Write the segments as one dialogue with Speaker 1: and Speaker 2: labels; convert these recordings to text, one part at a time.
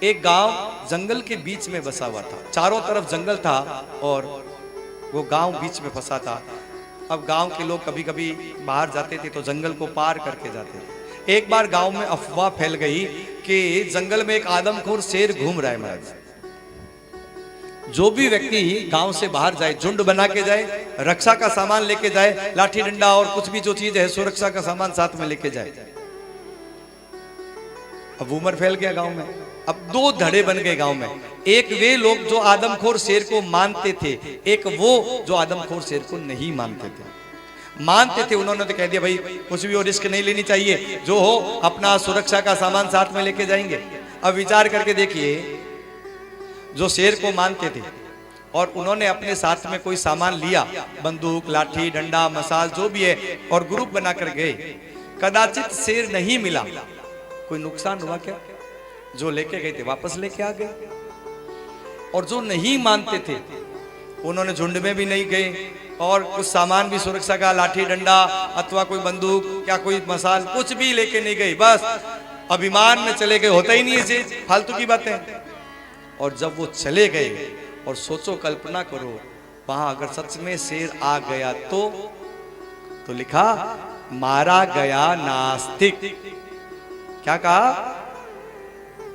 Speaker 1: एक गांव जंगल के बीच में बसा हुआ था, चारों तरफ जंगल था और वो गांव बीच में फंसा था। अब गांव के लोग कभी कभी बाहर जाते थे तो जंगल को पार करके जाते थे। एक बार गांव में अफवाह फैल गई कि जंगल में एक आदमखोर शेर घूम रहा है। महाराज, जो भी व्यक्ति गांव से बाहर जाए, झुंड बना के जाए, रक्षा का सामान लेके जाए, लाठी डंडा और कुछ भी जो चीज है सुरक्षा का सामान साथ में लेके जाए। अब उमर फैल गया गांव में। अब दो धड़े बन गए गांव में, एक वे लोग जो आदमखोर शेर को मानते थे, एक वो जो आदमखोर शेर को नहीं मानते थे। मानते थे उन्होंने तो कह दिया भाई कुछ भी और रिस्क नहीं लेनी चाहिए, जो हो अपना सुरक्षा का सामान साथ में लेके जाएंगे। अब विचार करके देखिए, जो शेर को मानते थे और उन्होंने अपने साथ में कोई सामान लिया, बंदूक, लाठी, डंडा, मसाल जो भी है, और ग्रुप बनाकर गए, कदाचित शेर नहीं मिला, कोई नुकसान हुआ क्या? जो लेके गए थे वापस लेके आ गए। और जो नहीं मानते थे उन्होंने झुंड में भी नहीं गए और कुछ सामान भी सुरक्षा का, लाठी डंडा अथवा कोई बंदूक क्या कोई मसाल कुछ भी लेके नहीं गए, बस अभिमान में चले गए। होता ही नहीं है, फालतू की बातें। और जब वो चले गए, और सोचो, कल्पना करो, वहां अगर सच में शेर आ गया तो लिखा मारा गया नास्तिक। क्या कहा?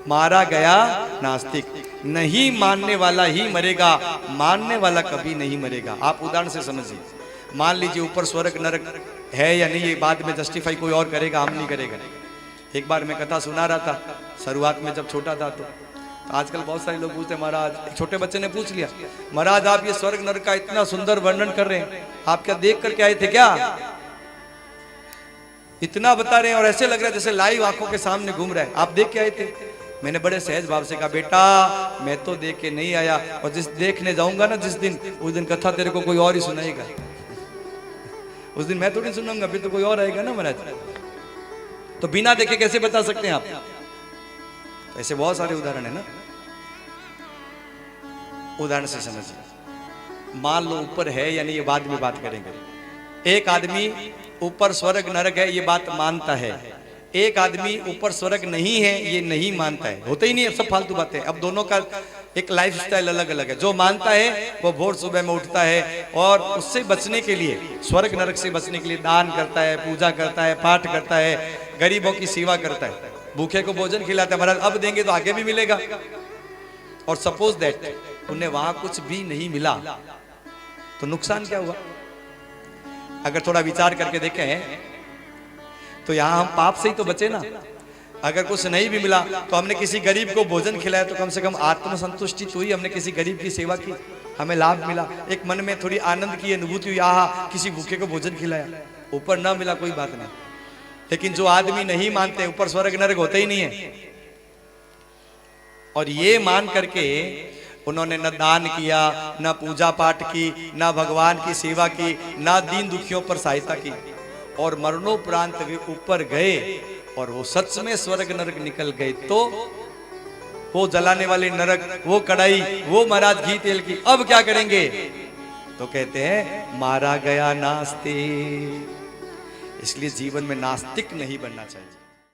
Speaker 1: मारा गया नास्तिक। नहीं मानने वाला ही मरेगा, मानने वाला कभी नहीं मरेगा। आप उदाहरण से समझिए, मान लीजिए ऊपर स्वर्ग नरक है या नहीं, ये बाद में जस्टिफाई कोई और करेगा, हम नहीं करेगा। एक बार मैं कथा सुना रहा था, शुरुआत में जब छोटा था तो आजकल बहुत सारे लोग पूछते, महाराज, एक छोटे बच्चे ने पूछ लिया, महाराज आप ये स्वर्ग नरक का इतना सुंदर वर्णन कर रहे हैं, आप क्या देख करके आए थे क्या? इतना बता रहे हैं और ऐसे लग रहा है जैसे लाइव आंखों के सामने घूम रहा है, आप देख के आए थे? मैंने बड़े सहज भाव से कहा, बेटा मैं तो देख के नहीं आया, और जिस देखने जाऊंगा ना जिस दिन, उस दिन कथा तेरे को कोई और ही सुनाएगा। उस दिन मैं थोड़ी सुनाऊंगा, फिर तो कोई और आएगा ना महाराज। तो बिना देखे कैसे बता सकते हैं आप? ऐसे बहुत सारे उदाहरण है ना, उदाहरण से समझिए। मान लो ऊपर है या नहीं, ये बाद में बात करेंगे। एक आदमी ऊपर स्वर्ग नरक है ये बात मानता है, एक आदमी ऊपर स्वर्ग नहीं है ये नहीं मानता है। होता ही नहीं है, सब फालतू बातें। अब दोनों का एक लाइफ स्टाइल अलग अलग है। जो मानता है वो भोर सुबह में उठता है और उससे बचने के लिए, स्वर्ग नरक से बचने के लिए दान करता है, पूजा करता है, पाठ करता है, गरीबों की सेवा करता है, भूखे को भोजन खिलाता है। महाराज अब देंगे तो आगे भी मिलेगा। और सपोज दैट उन्हें वहां कुछ भी नहीं मिला तो नुकसान क्या हुआ? अगर थोड़ा विचार करके देखें तो यहां हम पाप से ही तो बचे ना। अगर कुछ नहीं भी मिला तो हमने किसी गरीब को भोजन खिलाया तो कम से कम आत्मसंतुष्टि तो हुई, हमने किसी गरीब की सेवा की, हमें लाभ मिला, एक मन में थोड़ी आनंद की अनुभूति हुई, आहा किसी भूखे को भोजन खिलाया। ऊपर ना मिला कोई बात नहीं, लेकिन जो आदमी नहीं मानते ऊपर स्वर्ग नरक होता ही नहीं है, और ये मान करके उन्होंने न दान किया, न पूजा पाठ की, न भगवान की सेवा की, न दीन दुखियों पर सहायता की, और मरणोपरांत वे ऊपर गए और वो सच में स्वर्ग नरक निकल गए, तो वो जलाने वाले नरक, वो कढ़ाई, वो महाराज घी तेल की, अब क्या करेंगे? तो कहते हैं मारा गया नास्तिक। इसलिए जीवन में नास्तिक नहीं बनना चाहिए।